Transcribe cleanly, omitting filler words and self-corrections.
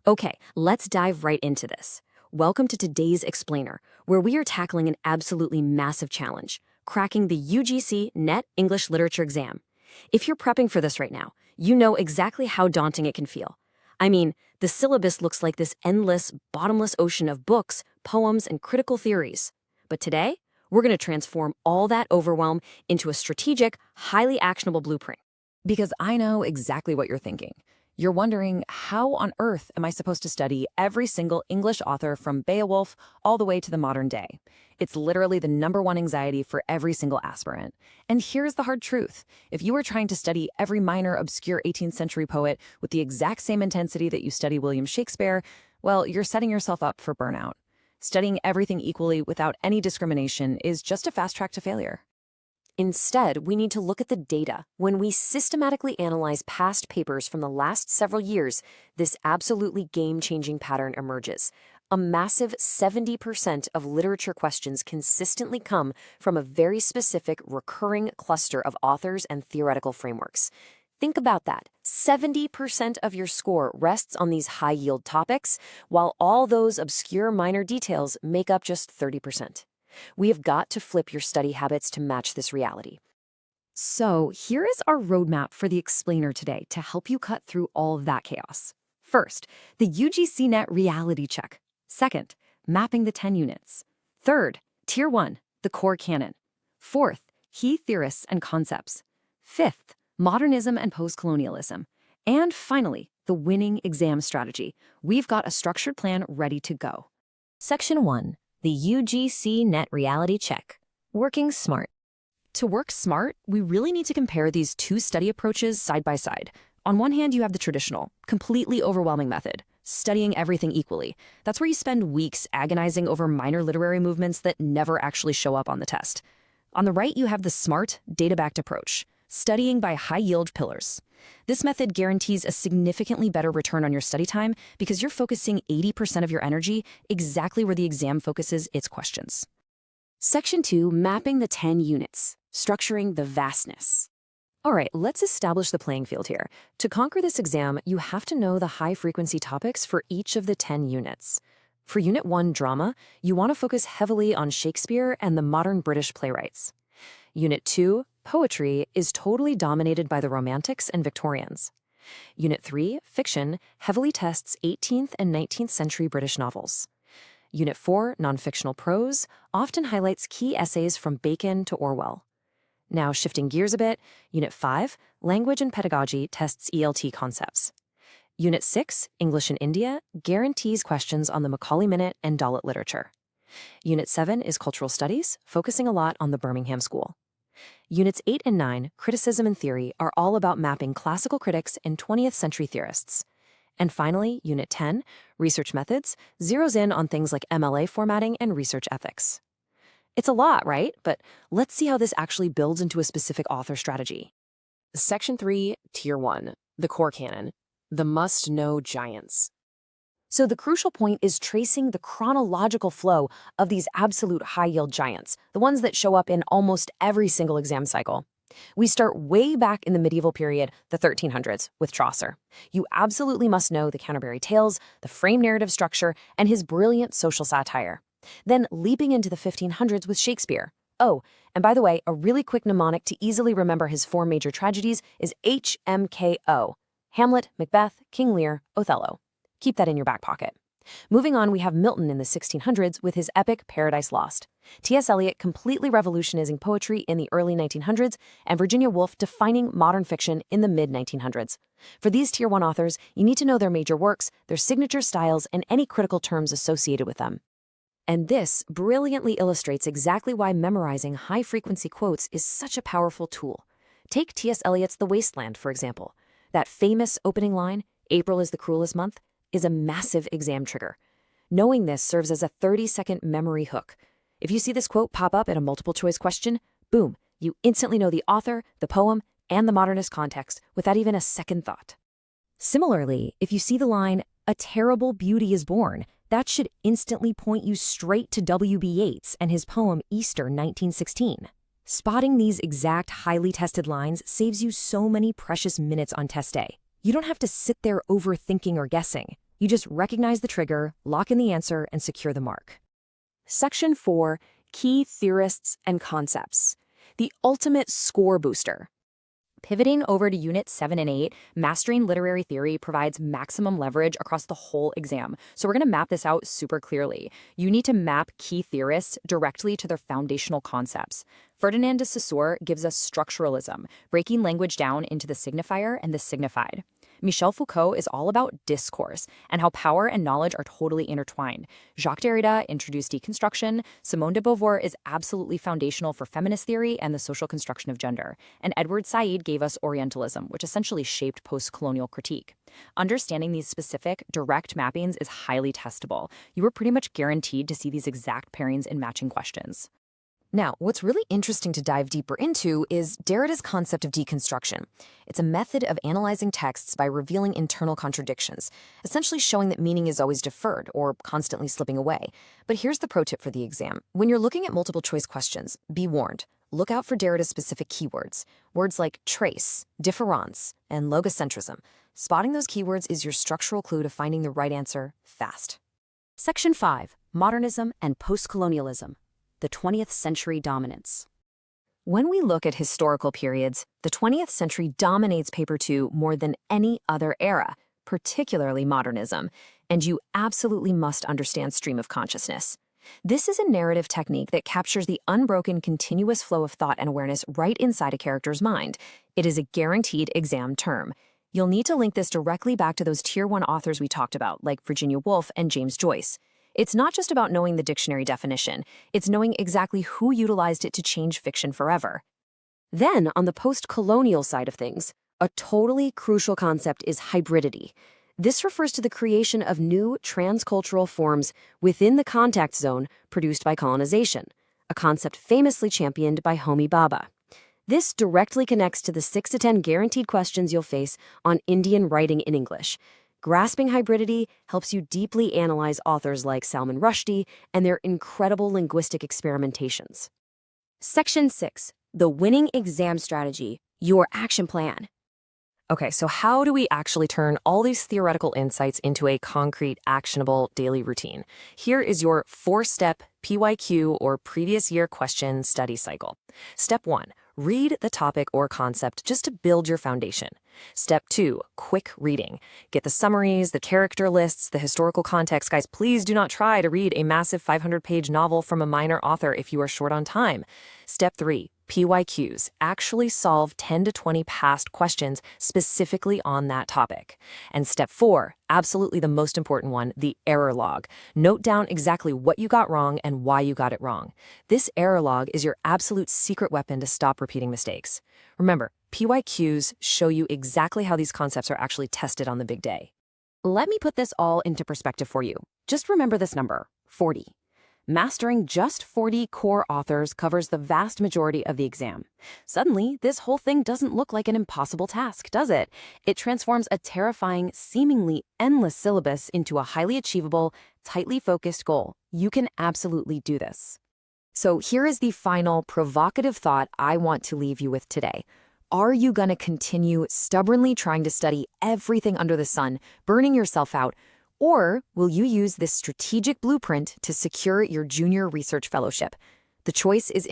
Okay, let's dive right into this. Welcome to today's Explainer, where we are tackling an absolutely massive challenge, cracking the UGC NET English Literature exam. If you're prepping for this right now, you know exactly how daunting it can feel. I mean, the syllabus looks like this endless, bottomless ocean of books, poems, and critical theories. But today, we're going to transform all that overwhelm into a strategic, highly actionable blueprint. Because I know exactly what you're thinking. You're wondering, how on earth am I supposed to study every single English author from Beowulf all the way to the modern day? It's literally the #1 anxiety for every single aspirant. And here's the hard truth. If you were trying to study every minor, obscure 18th century poet with the exact same intensity that you study William Shakespeare, well, you're setting yourself up for burnout. Studying everything equally without any discrimination is just a fast track to failure. Instead, we need to look at the data. When we systematically analyze past papers from the last several years, this absolutely game-changing pattern emerges. A massive 70% of literature questions consistently come from a very specific, recurring cluster of authors and theoretical frameworks. Think about that. 70% of your score rests on these high-yield topics, while all those obscure minor details make up just 30%. We have got to flip your study habits to match this reality. So here is our roadmap for the Explainer today to help you cut through all of that chaos. First, the UGC NET reality check. Second, mapping the 10 units. Third, Tier 1, the core canon. Fourth, key theorists and concepts. Fifth, modernism and postcolonialism. And finally, the winning exam strategy. We've got a structured plan ready to go. Section 1. The UGC NET Reality Check. Working smart. To work smart, we really need to compare these two study approaches side by side. On one hand, you have the traditional, completely overwhelming method, studying everything equally. That's where you spend weeks agonizing over minor literary movements that never actually show up on the test. On the right, you have the smart, data-backed approach, studying by high-yield pillars. This method guarantees a significantly better return on your study time because you're focusing 80% of your energy exactly where the exam focuses its questions. Section 2, mapping the 10 units, structuring the vastness. All right, let's establish the playing field here. To conquer this exam, you have to know the high-frequency topics for each of the 10 units. For Unit 1, drama, you want to focus heavily on Shakespeare and the modern British playwrights. Unit 2, poetry, is totally dominated by the Romantics and Victorians. Unit 3, fiction, heavily tests 18th and 19th century British novels. Unit 4, non-fictional prose, often highlights key essays from Bacon to Orwell. Now, shifting gears a bit, Unit 5, language and pedagogy, tests ELT concepts. Unit 6, English in India, guarantees questions on the Macaulay Minute and Dalit literature. Unit 7 is cultural studies, focusing a lot on the Birmingham School. Units 8 and 9, criticism and theory, are all about mapping classical critics and 20th century theorists. And finally, Unit 10, research methods, zeroes in on things like MLA formatting and research ethics. It's a lot, right? But let's see how this actually builds into a specific author strategy. Section 3, Tier 1, the core canon, the must-know giants. So the crucial point is tracing the chronological flow of these absolute high-yield giants, the ones that show up in almost every single exam cycle. We start way back in the medieval period, the 1300s, with Chaucer. You absolutely must know the Canterbury Tales, the frame narrative structure, and his brilliant social satire. Then leaping into the 1500s with Shakespeare. Oh, and by the way, a really quick mnemonic to easily remember his 4 major tragedies is HMKO: Hamlet, Macbeth, King Lear, Othello. Keep that in your back pocket. Moving on, we have Milton in the 1600s with his epic Paradise Lost. T.S. Eliot completely revolutionizing poetry in the early 1900s, and Virginia Woolf defining modern fiction in the mid-1900s. For these Tier 1 authors, you need to know their major works, their signature styles, and any critical terms associated with them. And this brilliantly illustrates exactly why memorizing high-frequency quotes is such a powerful tool. Take T.S. Eliot's The Waste Land, for example. That famous opening line, "April is the cruelest month," is a massive exam trigger. Knowing this serves as a 30-second memory hook. If you see this quote pop up in a multiple-choice question, boom, you instantly know the author, the poem, and the modernist context without even a second thought. Similarly, if you see the line, "A terrible beauty is born," that should instantly point you straight to W.B. Yeats and his poem Easter 1916. Spotting these exact highly tested lines saves you so many precious minutes on test day. You don't have to sit there overthinking or guessing. You just recognize the trigger, lock in the answer, and secure the mark. Section 4, Key Theorists and Concepts. The ultimate score booster. Pivoting over to Units 7 and 8, mastering literary theory provides maximum leverage across the whole exam. So we're going to map this out super clearly. You need to map key theorists directly to their foundational concepts. Ferdinand de Saussure gives us structuralism, breaking language down into the signifier and the signified. Michel Foucault is all about discourse and how power and knowledge are totally intertwined. Jacques Derrida introduced deconstruction. Simone de Beauvoir is absolutely foundational for feminist theory and the social construction of gender. And Edward Said gave us Orientalism, which essentially shaped post-colonial critique. Understanding these specific, direct mappings is highly testable. You are pretty much guaranteed to see these exact pairings in matching questions. Now, what's really interesting to dive deeper into is Derrida's concept of deconstruction. It's a method of analyzing texts by revealing internal contradictions, essentially showing that meaning is always deferred or constantly slipping away. But here's the pro tip for the exam. When you're looking at multiple choice questions, be warned. Look out for Derrida's specific keywords. Words like trace, difference, and logocentrism. Spotting those keywords is your structural clue to finding the right answer fast. Section 5, Modernism and Postcolonialism. The 20th century dominance. When we look at historical periods, the 20th century dominates paper 2 more than any other era, particularly modernism, and you absolutely must understand stream of consciousness. This is a narrative technique that captures the unbroken continuous flow of thought and awareness right inside a character's mind. It is a guaranteed exam term. You'll need to link this directly back to those Tier 1 authors we talked about, like Virginia Woolf and James Joyce. It's not just about knowing the dictionary definition, it's knowing exactly who utilized it to change fiction forever. Then, on the post-colonial side of things, a totally crucial concept is hybridity. This refers to the creation of new transcultural forms within the contact zone produced by colonization, a concept famously championed by Homi Bhabha. This directly connects to the 6 to 10 guaranteed questions you'll face on Indian writing in English. Grasping hybridity helps you deeply analyze authors like Salman Rushdie and their incredible linguistic experimentations. Section 6, the winning exam strategy, your action plan. Okay, so how do we actually turn all these theoretical insights into a concrete, actionable daily routine? Here is your 4-step PYQ or previous year question study cycle. Step 1, read the topic or concept just to build your foundation. Step 2, quick reading. Get the summaries, the character lists, the historical context. Guys, please do not try to read a massive 500-page novel from a minor author if you are short on time. Step 3, PYQs. Actually solve 10 to 20 past questions specifically on that topic. And step 4, absolutely the most important one, the error log. Note down exactly what you got wrong and why you got it wrong. This error log is your absolute secret weapon to stop repeating mistakes. Remember, PYQs show you exactly how these concepts are actually tested on the big day. Let me put this all into perspective for you. Just remember this number, 40. Mastering just 40 core authors covers the vast majority of the exam. Suddenly, this whole thing doesn't look like an impossible task, does it? It transforms a terrifying, seemingly endless syllabus into a highly achievable, tightly focused goal. You can absolutely do this. So here is the final provocative thought I want to leave you with today. Are you going to continue stubbornly trying to study everything under the sun, burning yourself out? Or will you use this strategic blueprint to secure your junior research fellowship? The choice is